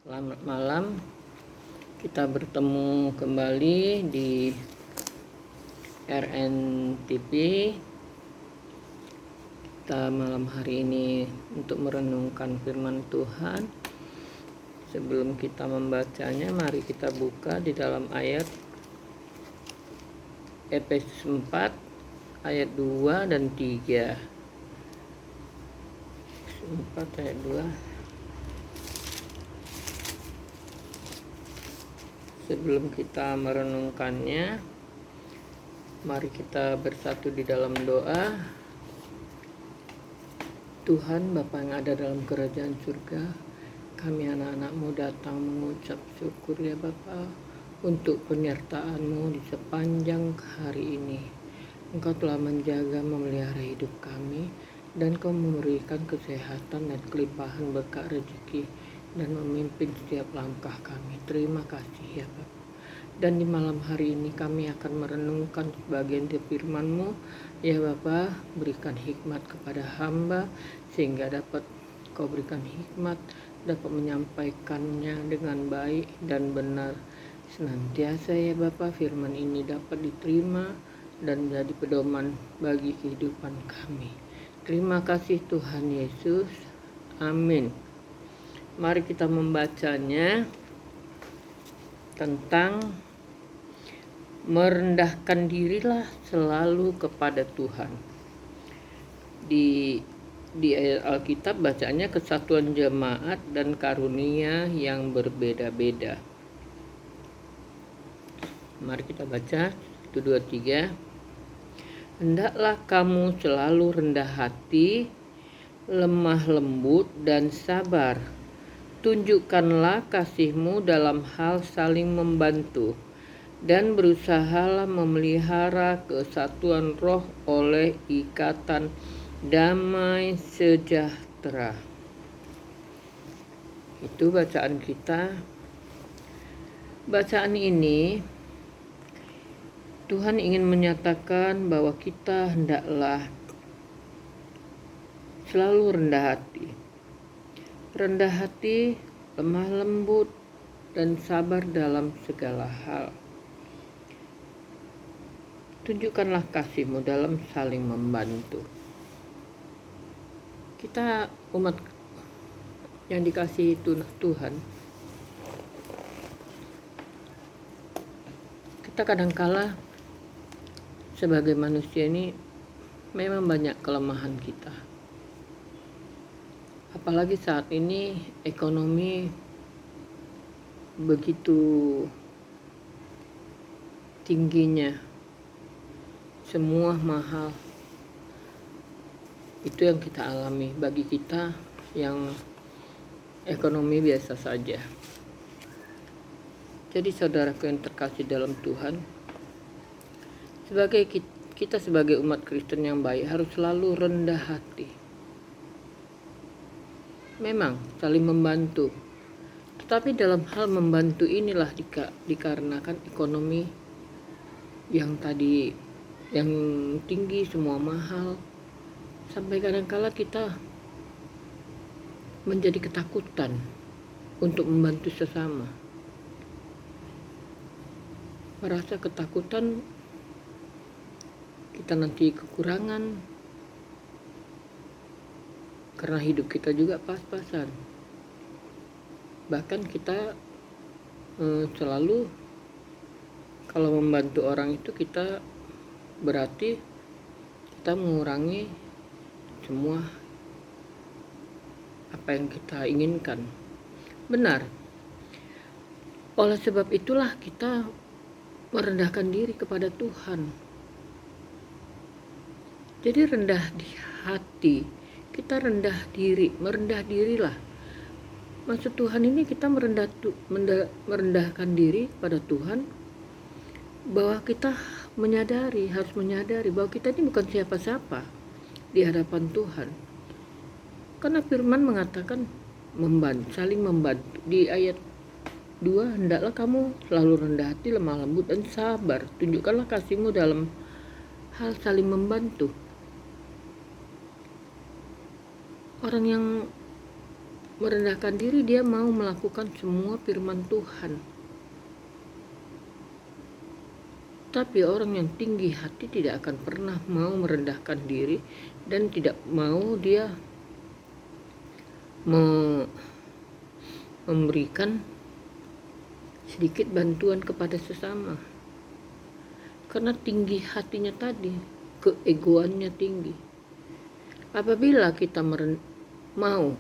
Selamat malam, kita bertemu kembali di RNTV. Kita malam hari ini untuk merenungkan firman Tuhan. Sebelum kita membacanya, mari kita buka di dalam ayat Efesus 4 ayat 2 dan 3. 4 ayat 2. Sebelum kita merenungkannya, mari kita bersatu di dalam doa. Tuhan Bapa yang ada dalam kerajaan surga, kami anak-anak-Mu datang mengucap syukur ya Bapa untuk penyertaan-Mu di sepanjang hari ini. Engkau telah menjaga memelihara hidup kami, dan Kau memberikan kesehatan dan kelimpahan berkat rezeki dan memimpin setiap langkah kami. Terima kasih ya Bapak. Dan di malam hari ini kami akan merenungkan sebagian dari firman-Mu. Ya Bapa, berikan hikmat kepada hamba sehingga dapat Kau berikan hikmat, dapat menyampaikannya dengan baik dan benar. Senantiasa ya Bapa, firman ini dapat diterima dan menjadi pedoman bagi kehidupan kami. Terima kasih Tuhan Yesus. Amin. Mari kita membacanya tentang merendahkan dirilah selalu kepada Tuhan. Di ayat Alkitab bacanya kesatuan jemaat dan karunia yang berbeda-beda. Mari kita baca 1, 2, 3. Hendaklah kamu selalu rendah hati, lemah lembut dan sabar. Tunjukkanlah kasih-Mu dalam hal saling membantu, dan berusahalah memelihara kesatuan roh oleh ikatan damai sejahtera. Itu bacaan kita. Bacaan ini Tuhan ingin menyatakan bahwa kita hendaklah selalu rendah hati. Rendah hati, lemah lembut, dan sabar dalam segala hal. Tunjukkanlah kasih-Mu dalam saling membantu. Kita umat yang dikasihi Tuhan, kita kadangkala sebagai manusia ini memang banyak kelemahan kita. Apalagi saat ini ekonomi begitu tingginya, semua mahal. Itu yang kita alami bagi kita yang ekonomi biasa saja. Jadi saudaraku yang terkasih dalam Tuhan, kita sebagai umat Kristen yang baik harus selalu rendah hati. Memang saling membantu, tetapi dalam hal membantu inilah dikarenakan ekonomi yang tinggi, semua mahal, sampai kadangkala kita menjadi ketakutan untuk membantu sesama. Merasa ketakutan kita nanti kekurangan, karena hidup kita juga pas-pasan. Bahkan kita selalu kalau membantu orang itu kita berarti kita mengurangi semua apa yang kita inginkan. Benar. Oleh sebab itulah kita merendahkan diri kepada Tuhan. Jadi rendah di hati, kita rendah diri, merendah dirilah. Maksud Tuhan ini kita merendahkan diri pada Tuhan, bahwa kita harus menyadari bahwa kita ini bukan siapa-siapa di hadapan Tuhan. Karena firman mengatakan saling membantu. Di ayat 2, hendaklah kamu selalu rendah hati, lemah lembut dan sabar. Tunjukkanlah kasih-Mu dalam hal saling membantu. Orang yang merendahkan diri, dia mau melakukan semua firman Tuhan. Tapi orang yang tinggi hati tidak akan pernah mau merendahkan diri dan tidak mau dia memberikan sedikit bantuan kepada sesama. Karena tinggi hatinya tadi, keegoannya tinggi. Apabila kita mau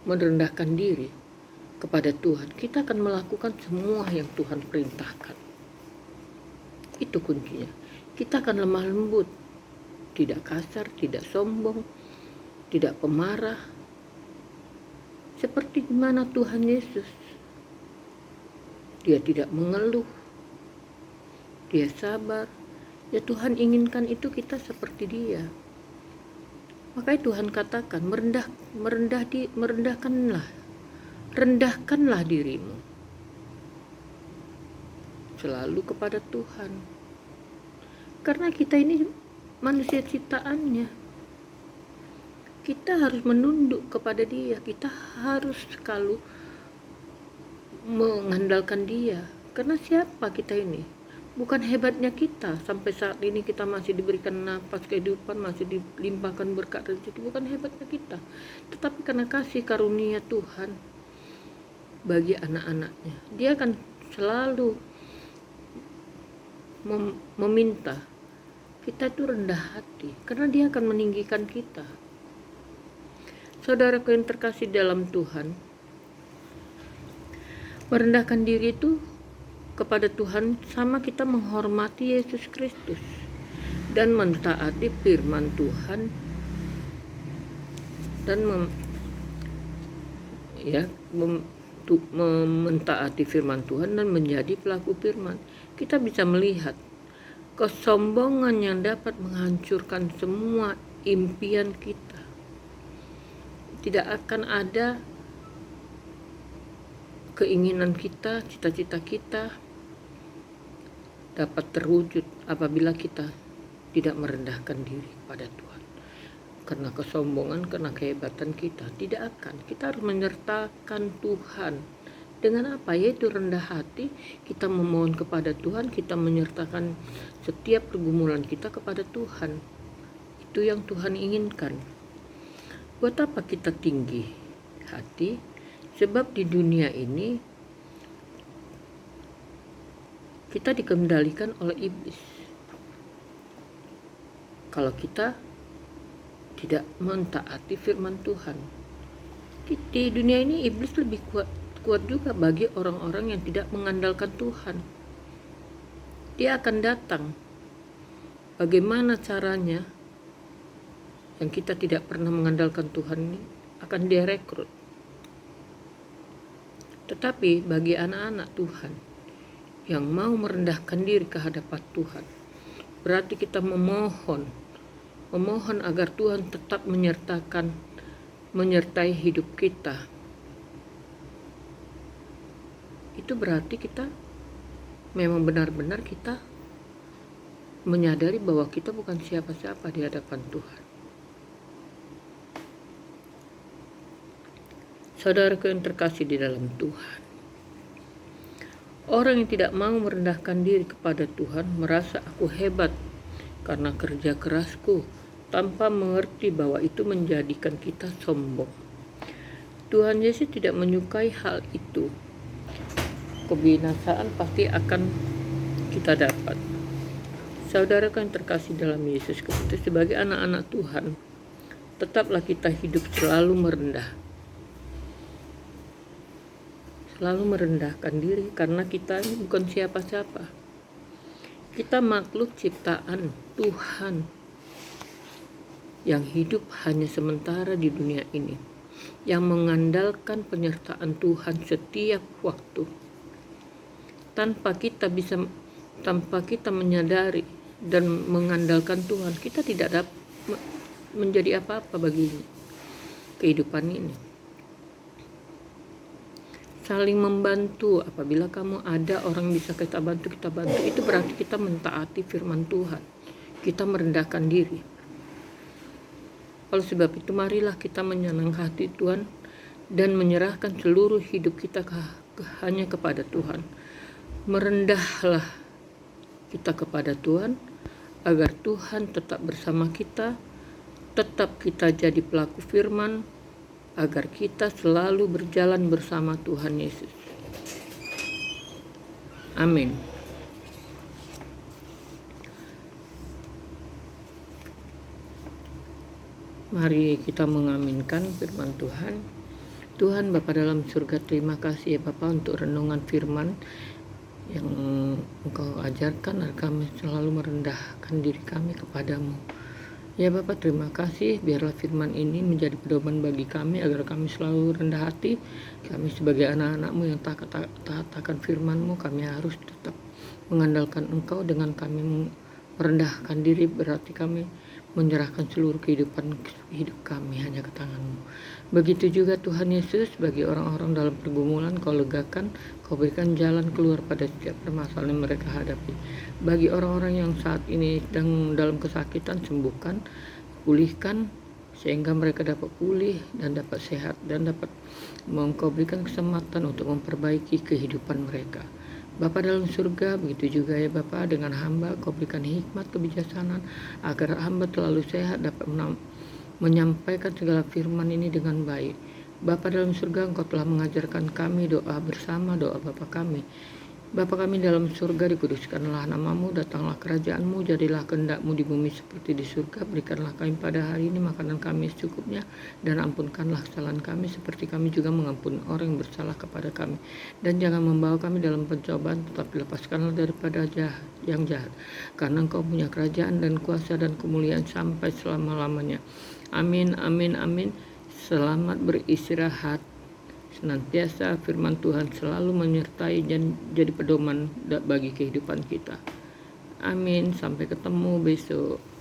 merendahkan diri kepada Tuhan, kita akan melakukan semua yang Tuhan perintahkan. Itu kuncinya. Kita akan lemah lembut, tidak kasar, tidak sombong, tidak pemarah, seperti mana Tuhan Yesus. Dia tidak mengeluh, dia sabar. Ya, Tuhan inginkan itu kita seperti dia. Makanya Tuhan katakan, rendahkanlah dirimu selalu kepada Tuhan. Karena kita ini manusia ciptaannya, kita harus menunduk kepada dia, kita harus selalu mengandalkan dia. Karena siapa kita ini? Bukan hebatnya kita, sampai saat ini kita masih diberikan nafas kehidupan, masih dilimpahkan berkat rezeki, bukan hebatnya kita, tetapi karena kasih karunia Tuhan bagi anak-anaknya. Dia akan selalu meminta kita itu rendah hati, karena dia akan meninggikan kita. Saudaraku yang terkasih dalam Tuhan, merendahkan diri itu kepada Tuhan sama kita menghormati Yesus Kristus dan mentaati firman Tuhan dan mentaati firman Tuhan dan menjadi pelaku firman. Kita bisa melihat kesombongan yang dapat menghancurkan semua impian kita. Tidak akan ada keinginan kita, cita-cita kita dapat terwujud apabila kita tidak merendahkan diri kepada Tuhan. Karena kesombongan, karena kehebatan kita tidak akan. Kita harus menyertakan Tuhan. Dengan apa? Yaitu rendah hati, kita memohon kepada Tuhan, kita menyertakan setiap pergumulan kita kepada Tuhan. Itu yang Tuhan inginkan. Buat apa kita tinggi hati? Sebab di dunia ini kita dikendalikan oleh iblis. Kalau kita tidak mentaati firman Tuhan, di dunia ini iblis lebih kuat juga bagi orang-orang yang tidak mengandalkan Tuhan. Dia akan datang. Bagaimana caranya? Yang kita tidak pernah mengandalkan Tuhan ini akan dia rekrut. Tetapi bagi anak-anak Tuhan yang mau merendahkan diri ke hadapan Tuhan, berarti kita memohon agar Tuhan tetap menyertai hidup kita. Itu berarti kita memang benar-benar kita menyadari bahwa kita bukan siapa-siapa di hadapan Tuhan. Saudaraku yang terkasih di dalam Tuhan, orang yang tidak mau merendahkan diri kepada Tuhan merasa aku hebat karena kerja kerasku, tanpa mengerti bahwa itu menjadikan kita sombong. Tuhan Yesus tidak menyukai hal itu. Kebinasaan pasti akan kita dapat. Saudaraku yang terkasih dalam Yesus Kristus, sebagai anak-anak Tuhan, tetaplah kita hidup selalu merendah. Selalu merendahkan diri karena kita ini bukan siapa-siapa. Kita makhluk ciptaan Tuhan yang hidup hanya sementara di dunia ini, yang mengandalkan penyertaan Tuhan setiap waktu. Tanpa kita menyadari dan mengandalkan Tuhan, kita tidak dapat menjadi apa-apa bagi kehidupan ini. Saling membantu. Apabila kamu ada orang bisa kita bantu, itu berarti kita mentaati firman Tuhan, kita merendahkan diri. Oleh sebab itu marilah kita menyenangkan hati Tuhan dan menyerahkan seluruh hidup kita hanya kepada Tuhan. Merendahlah kita kepada Tuhan agar Tuhan tetap bersama kita, tetap kita jadi pelaku firman, agar kita selalu berjalan bersama Tuhan Yesus. Amin. Mari kita mengaminkan firman Tuhan. Tuhan Bapa dalam surga, terima kasih ya Bapa untuk renungan firman yang Engkau ajarkan agar kami selalu merendahkan diri kami kepadamu. Ya Bapa, terima kasih, biarlah firman ini menjadi pedoman bagi kami agar kami selalu rendah hati. Kami sebagai anak-anak-Mu yang taat akan firman-Mu, kami harus tetap mengandalkan Engkau. Dengan kami merendahkan diri berarti kami menyerahkan seluruh kehidupan hidup kami hanya ke tangan-Mu. Begitu juga Tuhan Yesus, bagi orang-orang dalam pergumulan, Kau legakan, Kau berikan jalan keluar pada setiap permasalahan yang mereka hadapi. Bagi orang-orang yang saat ini sedang dalam kesakitan, sembuhkan, pulihkan, sehingga mereka dapat pulih dan dapat sehat dan dapat Engkau berikan kesempatan untuk memperbaiki kehidupan mereka. Bapa dalam surga, begitu juga ya Bapa dengan hamba, Kau berikan hikmat kebijaksanaan agar hamba terlalu sehat dapat menyampaikan segala firman ini dengan baik. Bapa dalam surga, Engkau telah mengajarkan kami doa bersama, doa Bapa kami. Bapa kami dalam surga, dikuduskanlah nama-Mu, datanglah kerajaan-Mu, jadilah kehendak-Mu di bumi seperti di surga. Berikanlah kami pada hari ini makanan kami secukupnya, dan ampunkanlah kesalahan kami seperti kami juga mengampuni orang yang bersalah kepada kami. Dan jangan membawa kami dalam pencobaan, tetapi lepaskanlah daripada yang jahat. Karena Engkau punya kerajaan dan kuasa dan kemuliaan sampai selama-lamanya. Amin, amin, amin. Selamat beristirahat. Senantiasa firman Tuhan selalu menyertai dan jadi pedoman bagi kehidupan kita. Amin. Sampai ketemu besok.